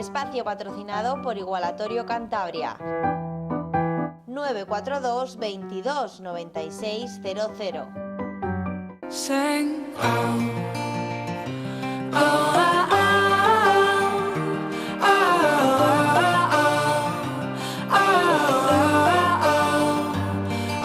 Espacio patrocinado por Igualatorio Cantabria. 942 22 96 00. Sing out. Oh, oh, oh, oh, oh,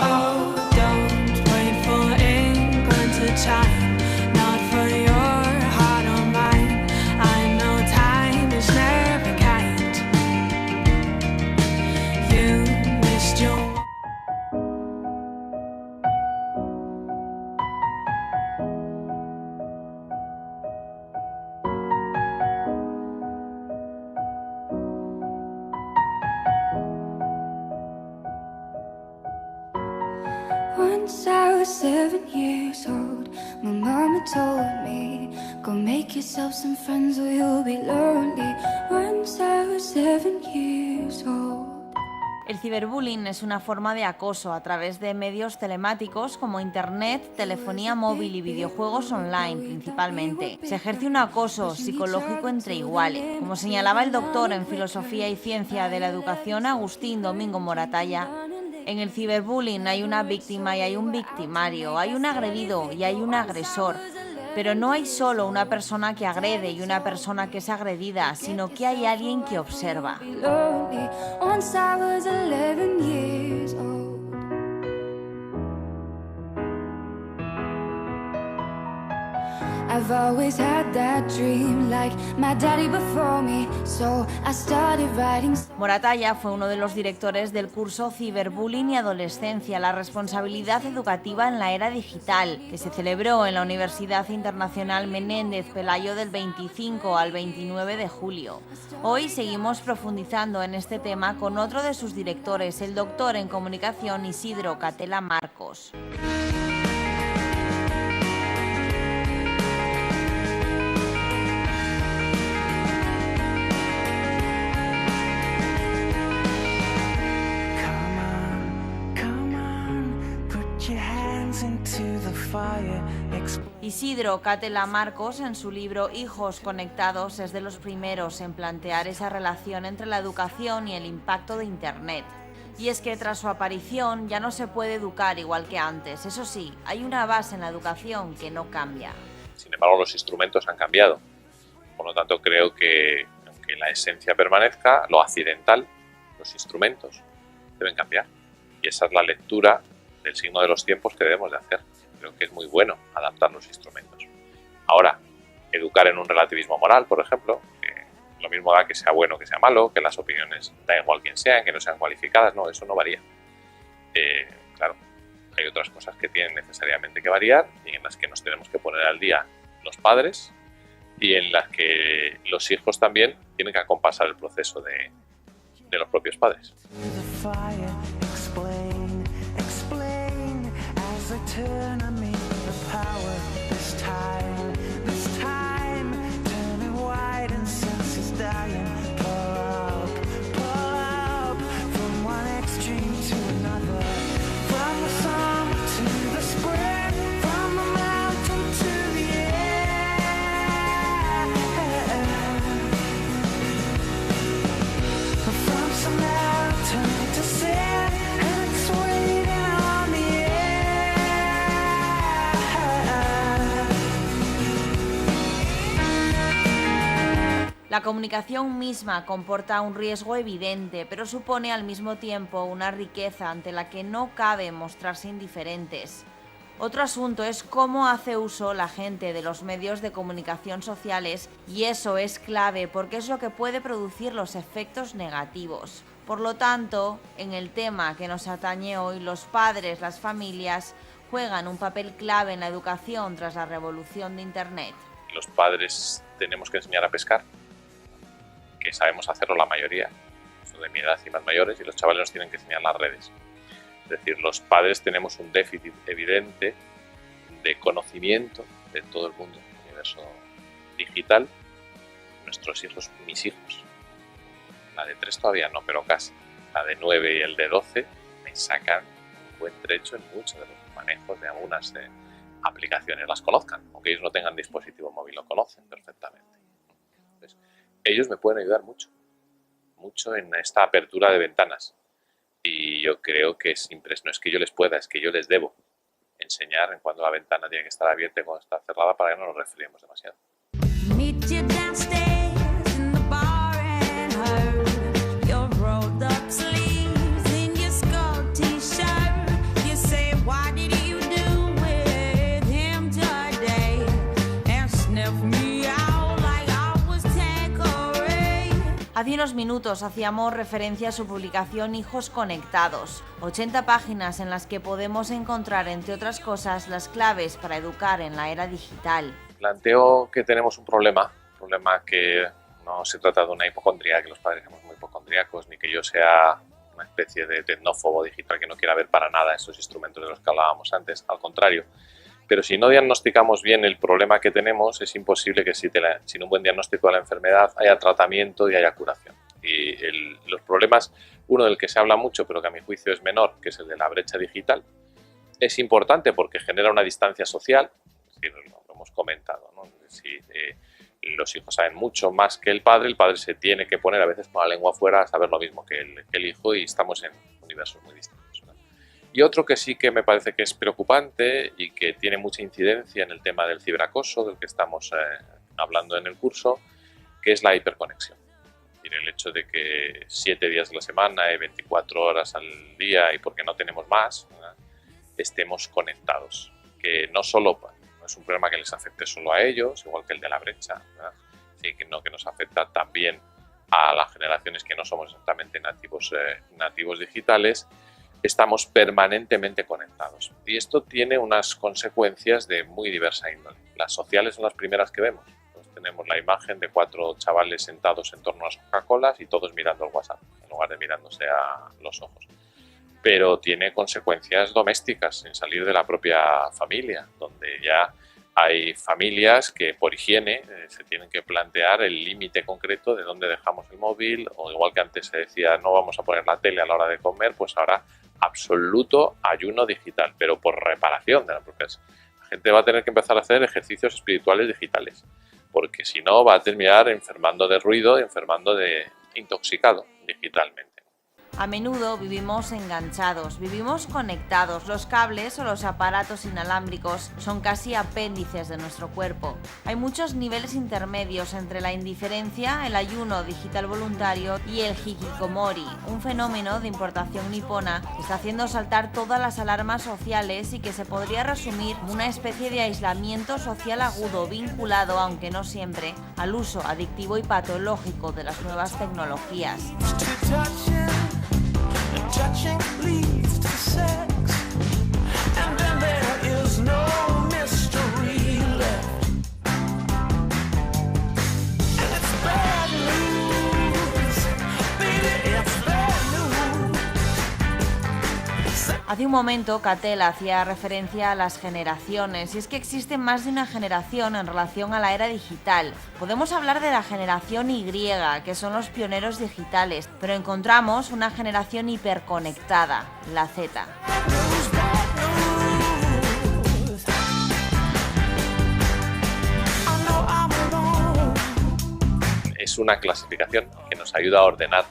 oh, don't wait for England to chime, not for your heart or mine. I know time is never kind. You missed your Once I was 7 years old, my mama told me, go make yourself some friends or you'll be lonely. Once I was 7 years old. El ciberbullying es una forma de acoso a través de medios telemáticos como internet, telefonía móvil y videojuegos online principalmente. Se ejerce un acoso psicológico entre iguales. Como señalaba el doctor en Filosofía y Ciencia de la Educación Agustín Domingo Moratalla, en el ciberbullying hay una víctima y hay un victimario, hay un agredido y hay un agresor. Pero no hay solo una persona que agrede y una persona que es agredida, sino que hay alguien que observa. Once I was 11 years old. I've always had that dream like my daddy before me, so I started writing. Moratalla fue uno de los directores del curso Ciberbullying y Adolescencia, la responsabilidad educativa en la era digital, que se celebró en la Universidad Internacional Menéndez Pelayo del 25 al 29 de julio. Hoy seguimos profundizando en este tema con otro de sus directores, el doctor en comunicación Isidro Catela Marcos. Isidro Catela Marcos, en su libro Hijos Conectados, es de los primeros en plantear esa relación entre la educación y el impacto de Internet. Y es que tras su aparición ya no se puede educar igual que antes. Eso sí, hay una base en la educación que no cambia. Sin embargo, los instrumentos han cambiado. Por lo tanto, creo que aunque la esencia permanezca, lo accidental, los instrumentos, deben cambiar. Y esa es la lectura del signo de los tiempos que debemos de hacer. Creo que es muy bueno adaptar los instrumentos. Ahora, educar en un relativismo moral, por ejemplo, que lo mismo da que sea bueno que sea malo, que las opiniones da igual quien sean, que no sean cualificadas, no, eso no varía. Claro, hay otras cosas que tienen necesariamente que variar y en las que nos tenemos que poner al día los padres y en las que los hijos también tienen que acompasar el proceso de los propios padres. La comunicación misma comporta un riesgo evidente, pero supone al mismo tiempo una riqueza ante la que no cabe mostrarse indiferentes. Otro asunto es cómo hace uso la gente de los medios de comunicación sociales, y eso es clave porque es lo que puede producir los efectos negativos. Por lo tanto, en el tema que nos atañe hoy, los padres, las familias, juegan un papel clave en la educación tras la revolución de Internet. Los padres tenemos que enseñar a pescar, que sabemos hacerlo la mayoría, son de mi edad y más mayores, y los chavales nos tienen que enseñar las redes. Es decir, los padres tenemos un déficit evidente de conocimiento de todo el mundo del universo digital. Nuestros hijos, mis hijos, la de 3 todavía no, pero casi, la de 9 y el de 12, me sacan un buen trecho en muchos de los manejos de algunas aplicaciones, las conozcan, aunque ellos no tengan dispositivo móvil, lo conocen perfectamente. Entonces, ellos me pueden ayudar mucho en esta apertura de ventanas. Y yo creo que no es que yo les pueda, es que yo les debo enseñar en cuándo la ventana tiene que estar abierta y cuándo está cerrada para que no nos resfriemos demasiado. Meet you downstairs in the bar and her. Your rolled up sleeves in your skull t-shirt. You say, what did you do with him today? And sniff me out like I was Tanqueray. Hace unos minutos hacíamos referencia a su publicación Hijos Conectados, 80 páginas en las que podemos encontrar, entre otras cosas, las claves para educar en la era digital. Planteo que tenemos un problema que no se trata de una hipocondría, que los padres somos muy hipocondríacos, ni que yo sea una especie de tecnófobo digital que no quiera ver para nada esos instrumentos de los que hablábamos antes, al contrario. Pero si no diagnosticamos bien el problema que tenemos, es imposible que sin un buen diagnóstico de la enfermedad haya tratamiento y haya curación. Y los problemas, uno del que se habla mucho, pero que a mi juicio es menor, que es el de la brecha digital, es importante porque genera una distancia social, es decir, lo hemos comentado, ¿no? Si los hijos saben mucho más que el padre se tiene que poner a veces con la lengua afuera a saber lo mismo que el hijo, y estamos en universos muy distintos, ¿no? Y otro que sí que me parece que es preocupante y que tiene mucha incidencia en el tema del ciberacoso, del que estamos hablando en el curso, que es la hiperconexión. Y el hecho de que 7 días de la semana y 24 horas al día, y porque no tenemos más, ¿verdad?, estemos conectados. Que no es un problema que les afecte solo a ellos, igual que el de la brecha, ¿verdad? Sí, que nos afecta también a las generaciones que no somos exactamente nativos digitales. Estamos permanentemente conectados. Y esto tiene unas consecuencias de muy diversa índole. Las sociales son las primeras que vemos. Pues tenemos la imagen de 4 chavales sentados en torno a las Coca-Colas y todos mirando el WhatsApp, en lugar de mirándose a los ojos. Pero tiene consecuencias domésticas, sin salir de la propia familia, donde ya hay familias que por higiene se tienen que plantear el límite concreto de dónde dejamos el móvil, o igual que antes se decía no vamos a poner la tele a la hora de comer, pues ahora absoluto ayuno digital, pero por reparación de la propia. La gente va a tener que empezar a hacer ejercicios espirituales digitales, porque si no va a terminar enfermando de ruido, intoxicado digitalmente. A menudo vivimos enganchados, vivimos conectados. Los cables o los aparatos inalámbricos son casi apéndices de nuestro cuerpo. Hay muchos niveles intermedios entre la indiferencia, el ayuno digital voluntario y el hikikomori, un fenómeno de importación nipona que está haciendo saltar todas las alarmas sociales y que se podría resumir como una especie de aislamiento social agudo vinculado, aunque no siempre, al uso adictivo y patológico de las nuevas tecnologías. Touching leads to sex, and then there is no mystery left. And it's bad news, baby, it's bad news. Hace un momento Cattell hacía referencia a las generaciones, y es que existe más de una generación en relación a la era digital. Podemos hablar de la generación Y, que son los pioneros digitales, pero encontramos una generación hiperconectada, la Z. Es una clasificación que nos ayuda a ordenar,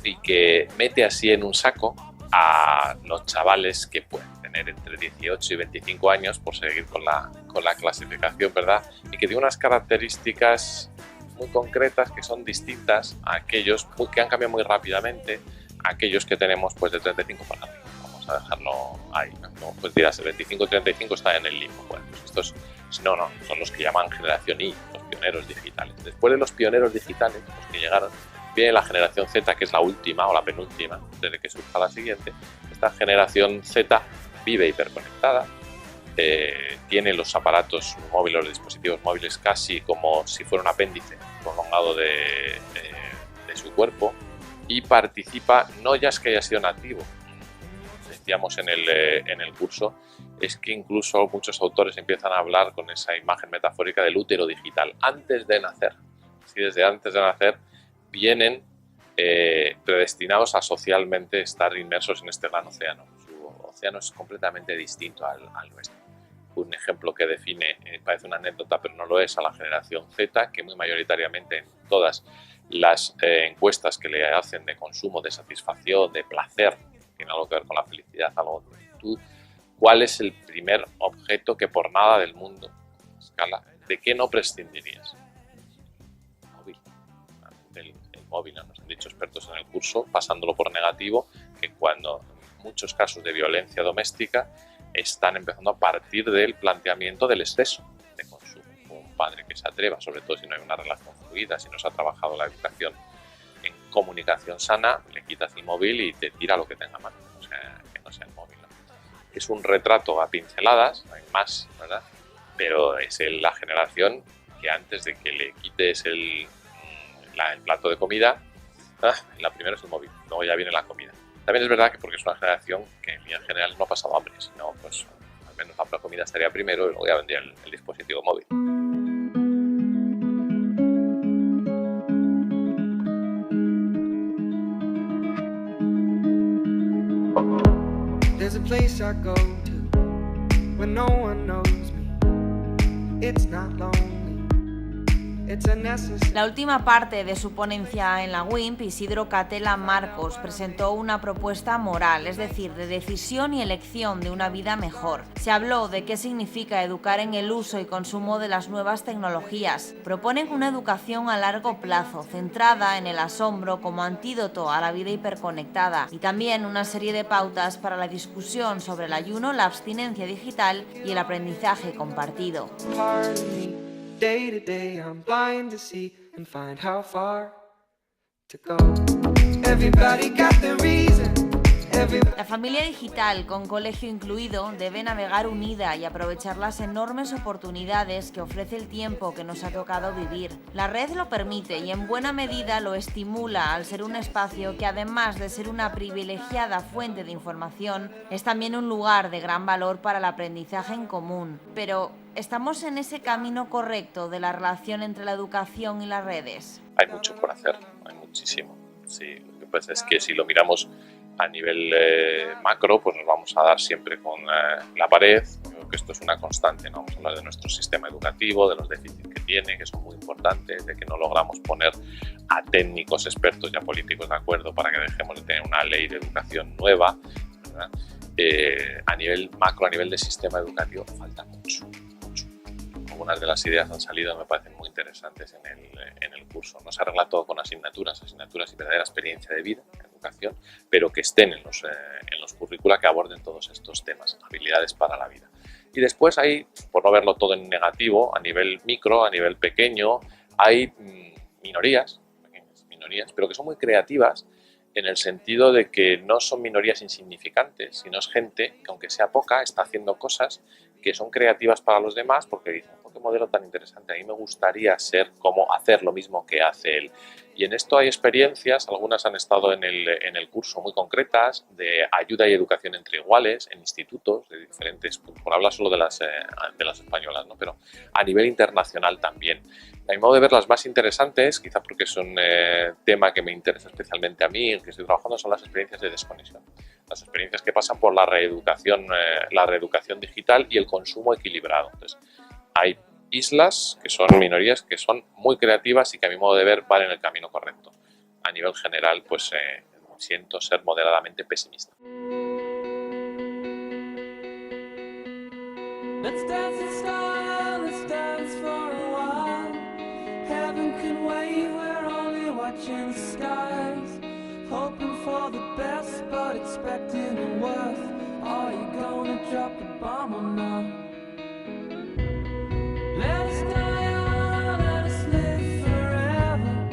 y que mete así en un saco a los chavales que pueden tener entre 18 y 25 años, por seguir con la clasificación, ¿verdad? Y que tiene unas características muy concretas que son distintas a aquellos que han cambiado muy rápidamente, a aquellos que tenemos pues de 35 para arriba. Vamos a dejarlo ahí, ¿no? Pues dirás, el 25-35 está en el limbo. Bueno, pues estos son los que llaman generación Y, los pioneros digitales. Después de los pioneros digitales, los que llegaron, viene la generación Z, que es la última o la penúltima, desde que surja la siguiente. Esta generación Z vive hiperconectada, tiene los aparatos móviles, los dispositivos móviles casi como si fuera un apéndice prolongado de su cuerpo, y participa, no ya es que haya sido nativo, decíamos en el curso, es que incluso muchos autores empiezan a hablar con esa imagen metafórica del útero digital, antes de nacer. Sí, desde antes de nacer vienen predestinados a socialmente estar inmersos en este gran océano. Su océano es completamente distinto al nuestro. un ejemplo que define, parece una anécdota pero no lo es, a la generación Z, que muy mayoritariamente en todas las encuestas que le hacen de consumo, de satisfacción, de placer, tiene algo que ver con la felicidad, algo de virtud, ¿cuál es el primer objeto que por nada del mundo, escala, de qué no prescindirías? El móvil. El móvil, nos han dicho expertos en el curso, pasándolo por negativo, que cuando muchos casos de violencia doméstica están empezando a partir del planteamiento del exceso de consumo. Un padre que se atreva, sobre todo si no hay una relación fluida, si no se ha trabajado la educación en comunicación sana, le quitas el móvil y te tira lo que tenga a mano, o sea, que no sea el móvil, ¿no? Es un retrato a pinceladas, no hay más, ¿verdad? Pero es la generación que antes de que le quites el plato de comida, la primera es el móvil, luego ya viene la comida. También es verdad que porque es una generación que en general no ha pasado hambre, sino pues al menos la comida estaría primero y luego ya vendría el dispositivo móvil. There's a place I go to when no one knows me. It's not lonely. La última parte de su ponencia en la WIMP, Isidro Catela Marcos presentó una propuesta moral, es decir, de decisión y elección de una vida mejor. Se habló de qué significa educar en el uso y consumo de las nuevas tecnologías. Proponen una educación a largo plazo, centrada en el asombro como antídoto a la vida hiperconectada, y también una serie de pautas para la discusión sobre el ayuno, la abstinencia digital y el aprendizaje compartido. Day to day, I'm blind to see and find how far to go. Everybody got the reason. La familia digital, con colegio incluido, debe navegar unida y aprovechar las enormes oportunidades que ofrece el tiempo que nos ha tocado vivir. La red lo permite y en buena medida lo estimula al ser un espacio que, además de ser una privilegiada fuente de información, es también un lugar de gran valor para el aprendizaje en común. Pero, ¿estamos en ese camino correcto de la relación entre la educación y las redes? Hay mucho por hacer, hay muchísimo. Sí, lo que pasa es que si lo miramos a nivel macro, pues nos vamos a dar siempre con la pared. Creo que esto es una constante, ¿no? Vamos a hablar de nuestro sistema educativo, de los déficits que tiene, que son muy importantes, de que no logramos poner a técnicos, expertos y a políticos de acuerdo para que dejemos de tener una ley de educación nueva, ¿verdad? A nivel macro, a nivel de sistema educativo, falta mucho. Algunas de las ideas han salido, me parecen muy interesantes en el curso. No se arregla todo con asignaturas y verdadera experiencia de vida en educación, pero que estén en los currícula que aborden todos estos temas, habilidades para la vida. Y después hay, por no verlo todo en negativo, a nivel micro, a nivel pequeño, hay minorías, pero que son muy creativas en el sentido de que no son minorías insignificantes, sino es gente que, aunque sea poca, está haciendo cosas que son creativas para los demás porque dicen, oh, qué modelo tan interesante, a mí me gustaría ser como hacer lo mismo que hace él. Y en esto hay experiencias, algunas han estado en el curso muy concretas, de ayuda y educación entre iguales, en institutos de diferentes, por hablar solo de las españolas, ¿no? Pero a nivel internacional también. A mi modo de ver, las más interesantes, quizá porque es un tema que me interesa especialmente a mí, el que estoy trabajando, son las experiencias de desconexión. Las experiencias que pasan por la reeducación digital y el consumo equilibrado. Entonces, hay islas que son minorías que son muy creativas y que a mi modo de ver van en el camino correcto. A nivel general, pues siento ser moderadamente pesimista. Let's dance in style, let's dance for a while. Heaven can wait, we're only watching the skies. Hoping for the best, but expecting the worst. Are you gonna drop the bomb or not? Let us die young, let us live forever.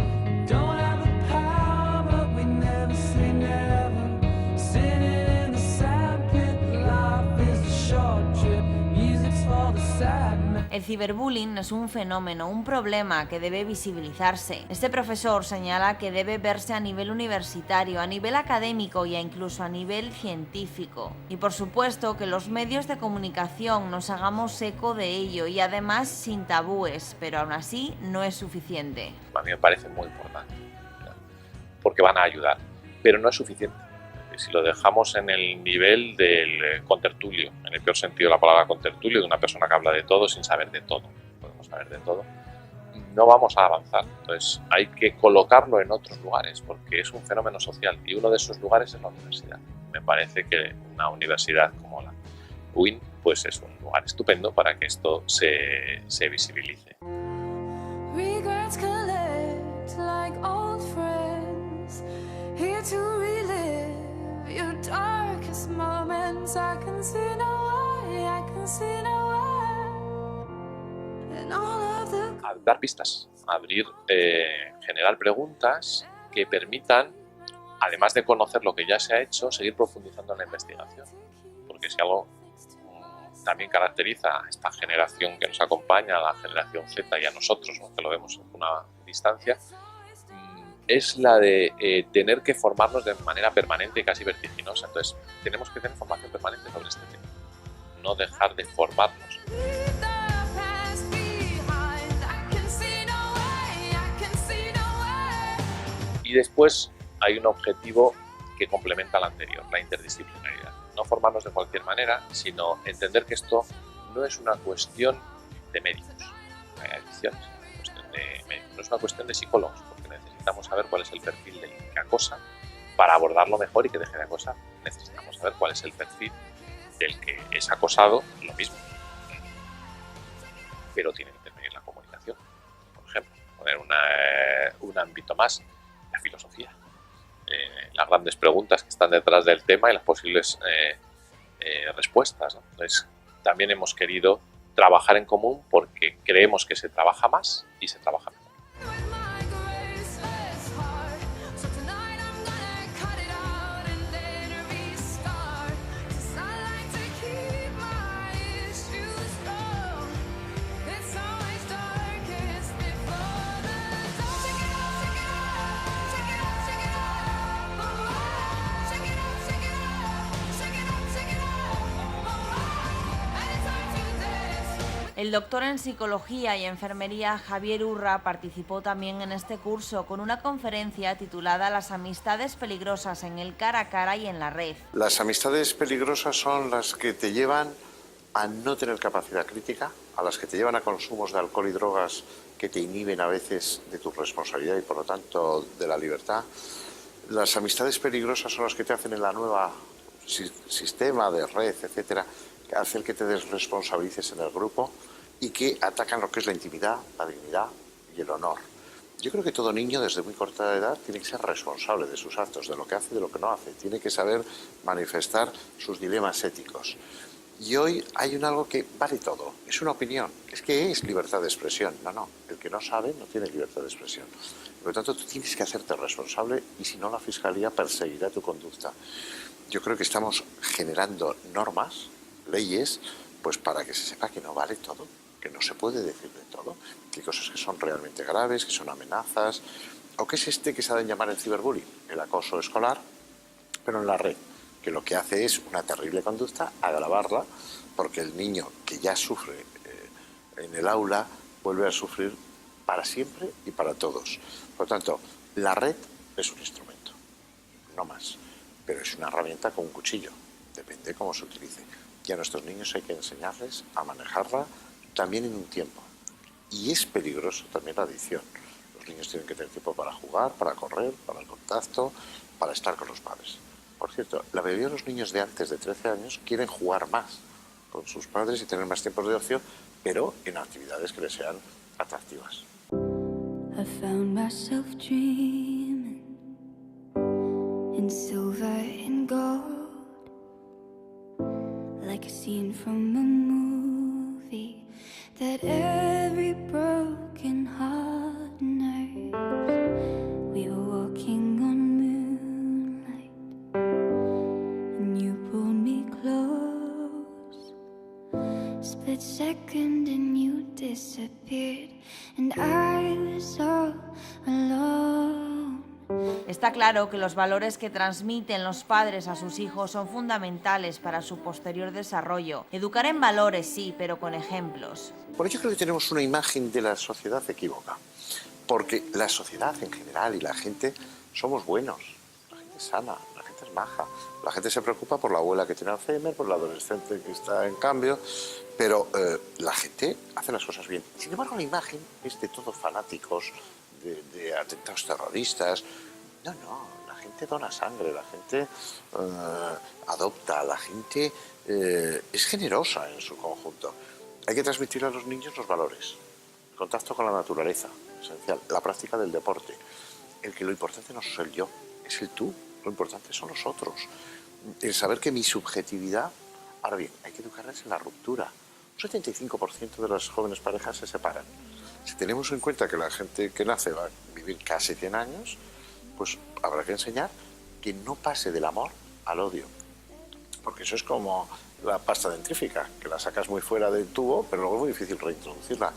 Don't have the power, but we never say never. Sitting in the sandpit, life is a short trip. Music's for the sad man. El ciberbullying es un fenómeno, un problema que debe visibilizarse. Este profesor señala que debe verse a nivel universitario, a nivel académico e incluso a nivel científico. Y por supuesto que los medios de comunicación nos hagamos eco de ello y además sin tabúes, pero aún así no es suficiente. A mí me parece muy importante, porque van a ayudar, pero no es suficiente. si lo dejamos en el nivel del contertulio, en el peor sentido de la palabra contertulio, de una persona que habla de todo sin saber de todo, podemos saber de todo, no vamos a avanzar. Entonces hay que colocarlo en otros lugares porque es un fenómeno social y uno de esos lugares es la universidad. Me parece que una universidad como la UIN pues es un lugar estupendo para que esto se visibilice. Regrets collect like old friends, here to relive your darkest moments. I can see no way, I can see no way. And all of the Dar pistas, abrir, generar preguntas que permitan, además de conocer lo que ya se ha hecho, seguir profundizando en la investigación. Porque si algo también caracteriza a esta generación que nos acompaña, a la generación Z y a nosotros, aunque lo vemos en una distancia, es la de tener que formarnos de manera permanente y casi vertiginosa. Entonces, tenemos que tener formación permanente sobre este tema, no dejar de formarnos. past behind, I can see no way, I can see no way. Y después hay un objetivo que complementa al anterior, la interdisciplinaridad. No formarnos de cualquier manera, sino entender que esto no es una cuestión de médicos, hay adicciones, no es una cuestión de psicólogos, porque necesitamos saber cuál es el perfil del que acosa para abordarlo mejor y que deje de acosar. Necesitamos saber cuál es el perfil del que es acosado, lo mismo. Pero tiene que intervenir la comunicación. Por ejemplo, poner un ámbito más, la filosofía. Las grandes preguntas que están detrás del tema y las posibles respuestas, ¿no? Entonces, también hemos querido trabajar en común porque creemos que se trabaja más y se trabaja mejor. With my graceless heart, so tonight I'm gonna cut it out and then restart. 'Cause I like to keep my issues strong. It's always darkest before the dawn. Shake it out, shake it out, shake it out, shake it out. Oh, shake it out, shake it out, shake it out, shake it out. Oh, and it's hard to dance. El doctor en psicología y enfermería Javier Urra participó también en este curso con una conferencia titulada Las amistades peligrosas en el cara a cara y en la red. Las amistades peligrosas son las que te llevan a no tener capacidad crítica, a las que te llevan a consumos de alcohol y drogas que te inhiben a veces de tu responsabilidad y por lo tanto de la libertad. Las amistades peligrosas son las que te hacen en la nueva sistema de red, etcétera, que hacen que te desresponsabilices en el grupo y que atacan lo que es la intimidad, la dignidad y el honor. Yo creo que todo niño desde muy corta edad tiene que ser responsable de sus actos, de lo que hace y de lo que no hace. Tiene que saber manifestar sus dilemas éticos. Y hoy hay algo que vale todo, es una opinión. Es que es libertad de expresión. No, el que no sabe no tiene libertad de expresión. Por lo tanto, tú tienes que hacerte responsable y si no, la Fiscalía perseguirá tu conducta. Yo creo que estamos generando normas, leyes, pues para que se sepa que no vale todo, que no se puede decir de todo, que hay cosas que son realmente graves, que son amenazas, o que es que se ha de llamar el ciberbullying, el acoso escolar, pero en la red, que lo que hace es una terrible conducta, agravarla, porque el niño que ya sufre en el aula vuelve a sufrir para siempre y para todos. Por lo tanto, la red es un instrumento, no más, pero es una herramienta con un cuchillo, depende cómo se utilice. Y a nuestros niños hay que enseñarles a manejarla también en un tiempo. Y es peligroso también la adicción. Los niños tienen que tener tiempo para jugar, para correr, para el contacto, para estar con los padres. Por cierto, la mayoría de los niños de antes de 13 años quieren jugar más con sus padres y tener más tiempos de ocio, pero en actividades que les sean atractivas. I found myself dreaming in silver and gold, like a scene from a movie that every broken heart knows. We were walking on moonlight and you pulled me close. Split second and you disappeared and I was all alone. Está claro que los valores que transmiten los padres a sus hijos son fundamentales para su posterior desarrollo. Educar en valores sí, pero con ejemplos. Bueno, yo creo que tenemos una imagen de la sociedad equívoca, porque la sociedad en general y la gente somos buenos, la gente es sana, la gente es maja. La gente se preocupa por la abuela que tiene Alzheimer, por la adolescente que está en cambio, pero la gente hace las cosas bien. Sin embargo, la imagen es de todos fanáticos, de atentados terroristas. No, la gente dona sangre, la gente adopta, la gente es generosa en su conjunto. Hay que transmitir a los niños los valores, el contacto con la naturaleza, esencial, la práctica del deporte, el que lo importante no es el yo, es el tú, lo importante son los otros, el saber que mi subjetividad. Ahora bien, hay que educarles en la ruptura. Un 75% de las jóvenes parejas se separan. Si tenemos en cuenta que la gente que nace va a vivir casi 100 años, pues habrá que enseñar que no pase del amor al odio. Porque eso es como la pasta dentrífica, que la sacas muy fuera del tubo, pero luego es muy difícil reintroducirla.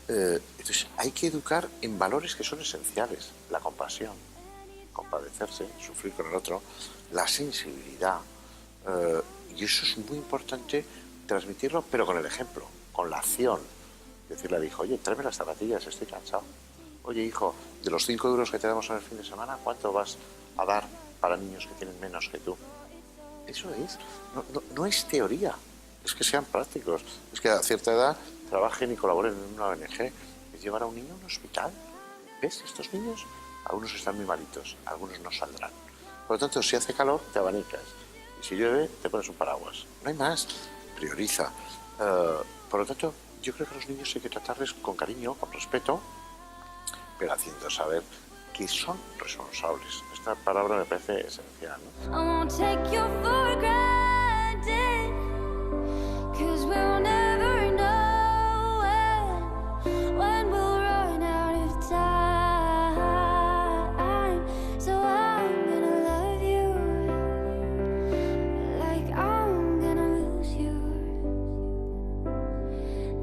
Entonces hay que educar en valores que son esenciales. La compasión, compadecerse, sufrir con el otro, la sensibilidad. Y eso es muy importante transmitirlo, pero con el ejemplo, con la acción. Decirle al hijo, oye, tráeme las zapatillas, estoy cansado. Oye, hijo, de los 5 euros que te damos en el fin de semana, ¿cuánto vas a dar para niños que tienen menos que tú? Eso es, no es teoría, es que sean prácticos, es que a cierta edad trabajen y colaboren en una ONG, es llevar a un niño a un hospital. ¿Ves? Estos niños, algunos están muy malitos, algunos no saldrán. Por lo tanto, si hace calor, te abanicas, y si llueve, te pones un paraguas. No hay más, prioriza. Por lo tanto, yo creo que a los niños hay que tratarles con cariño, con respeto, pero haciendo saber que son responsables. Esta palabra me parece esencial, ¿no? I won't take you for granted, 'cause we'll never know when we'll run out of time. So I'm gonna love you like I'm gonna lose you.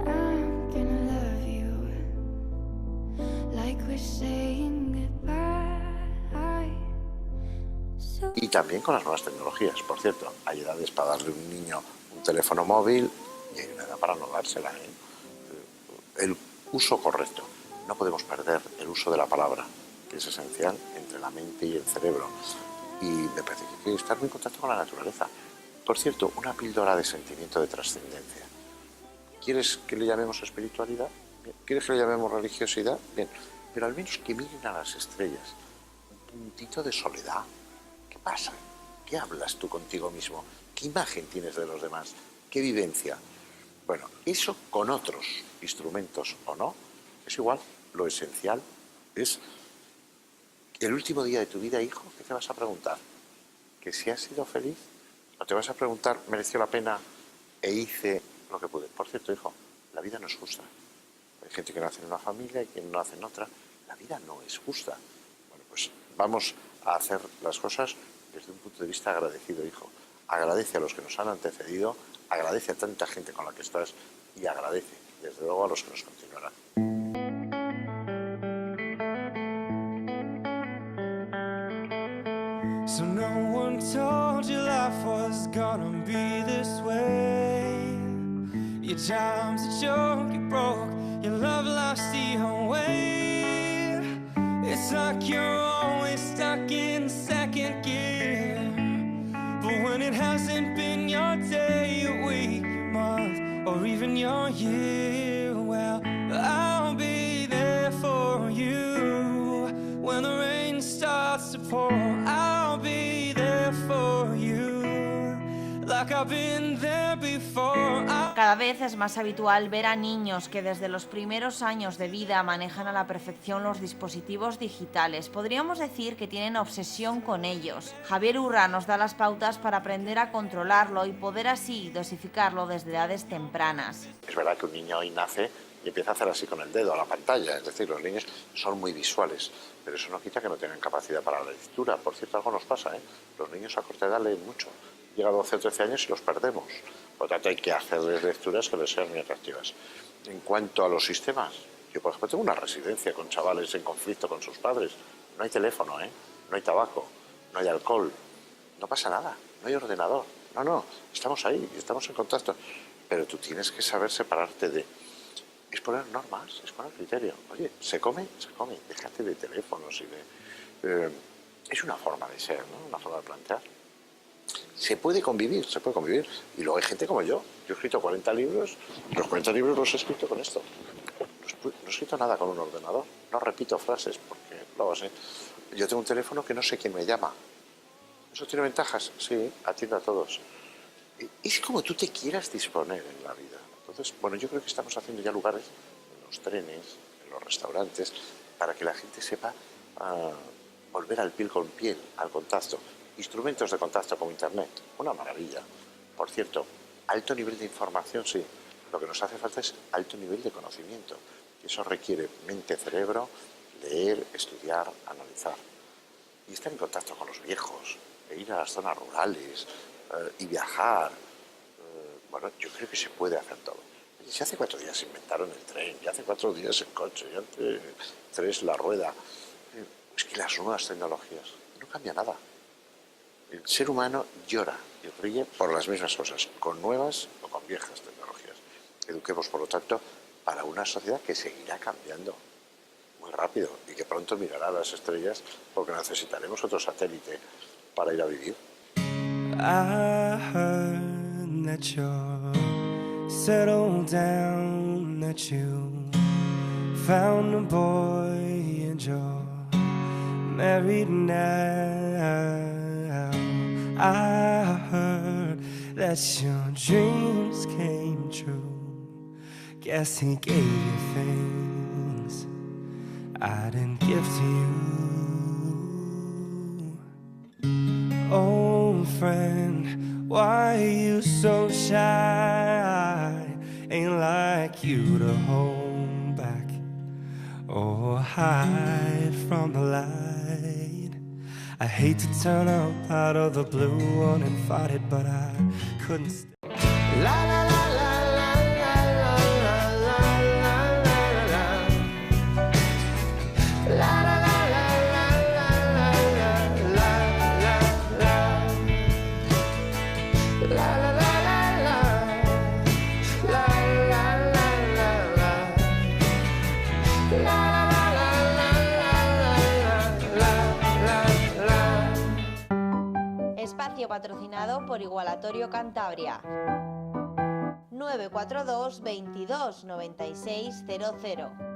I'm gonna love you like we're saying goodbye. Y también con las nuevas tecnologías. Por cierto, hay edades para darle a un niño un teléfono móvil y hay una edad para no dársela. El uso correcto. No podemos perder el uso de la palabra, que es esencial entre la mente y el cerebro. Y me parece que hay que estar muy en contacto con la naturaleza. Por cierto, una píldora de sentimiento de trascendencia. ¿Quieres que le llamemos espiritualidad? Bien. ¿Quieres que le llamemos religiosidad? Bien. Pero al menos que miren a las estrellas. Un puntito de soledad. ¿Qué pasa? ¿Qué hablas tú contigo mismo? ¿Qué imagen tienes de los demás? ¿Qué vivencia? Bueno, eso con otros instrumentos o no, es igual. Lo esencial es el último día de tu vida, hijo, ¿qué te vas a preguntar? ¿Que si has sido feliz? ¿O te vas a preguntar, mereció la pena e hice lo que pude? Por cierto, hijo, la vida no es justa. Hay gente que nace en una familia y quien no nace en otra. La vida no es justa. Bueno, pues vamos a hacer las cosas desde un punto de vista agradecido, hijo. Agradece a los que nos han antecedido, agradece a tanta gente con la que estás y agradece, desde luego, a los que nos continuarán. So no one told you life was gonna be this way. Your job's a joke, you broke, your love life's the way. It's like you're always stuck in second gear. But when it hasn't been your day, your week, your month, or even your year, well, I'll be there for you. When the rain starts to pour, I'll be there for you. Like I've been there before. Cada vez es más habitual ver a niños que desde los primeros años de vida manejan a la perfección los dispositivos digitales. Podríamos decir que tienen obsesión con ellos. Javier Urra nos da las pautas para aprender a controlarlo y poder así dosificarlo desde edades tempranas. Es verdad que un niño hoy nace y empieza a hacer así con el dedo a la pantalla. Es decir, los niños son muy visuales, pero eso no quita que no tengan capacidad para la lectura. Por cierto, algo nos pasa, ¿eh? Los niños a corta edad leen mucho. Llega a 12 o 13 años y los perdemos. Por lo tanto, hay que hacerles lecturas que les sean muy atractivas. En cuanto a los sistemas, yo, por ejemplo, tengo una residencia con chavales en conflicto con sus padres. No hay teléfono, no hay tabaco, no hay alcohol, no pasa nada, no hay ordenador. No, estamos ahí, estamos en contacto. Pero tú tienes que saber separarte de... Es poner normas, es poner criterio. Oye, se come, déjate de teléfonos y de... es una forma de ser, ¿no? Una forma de plantear. se puede convivir, se puede convivir. Y luego hay gente como yo. Yo he escrito 40 libros, los 40 libros los he escrito con esto. No he escrito nada con un ordenador, no repito frases porque luego sé. Yo tengo un teléfono que no sé quién me llama. ¿Eso tiene ventajas? Sí, atiendo a todos. Es como tú te quieras disponer en la vida. Entonces, bueno, yo creo que estamos haciendo ya lugares en los trenes, en los restaurantes, para que la gente sepa volver al piel con piel, al contacto. Instrumentos de contacto como Internet, una maravilla. Por cierto, alto nivel de información, sí. Lo que nos hace falta es alto nivel de conocimiento. Y eso requiere mente, cerebro, leer, estudiar, analizar. Y estar en contacto con los viejos, e ir a las zonas rurales y viajar. Bueno, yo creo que se puede hacer todo. Si hace 4 días inventaron el tren, y hace 4 días el coche, y hace 3 la rueda. Es que las nuevas tecnologías no cambia nada. El ser humano llora y ríe por las mismas cosas, con nuevas o con viejas tecnologías. Eduquemos, por lo tanto, para una sociedad que seguirá cambiando muy rápido y que pronto mirará a las estrellas porque necesitaremos otro satélite para ir a vivir. I heard that you're settled down, that you found a boy and you're married now. I heard that your dreams came true. Guess he gave you things I didn't give to you. Oh friend, why you so shy? Ain't like you to hold back or hide from the light. I hate to turn up out of the blue uninvited, but I couldn't stay. La la la la la la la la la la la la la. Espacio patrocinado por Igualatorio Cantabria. 942 22 96 00.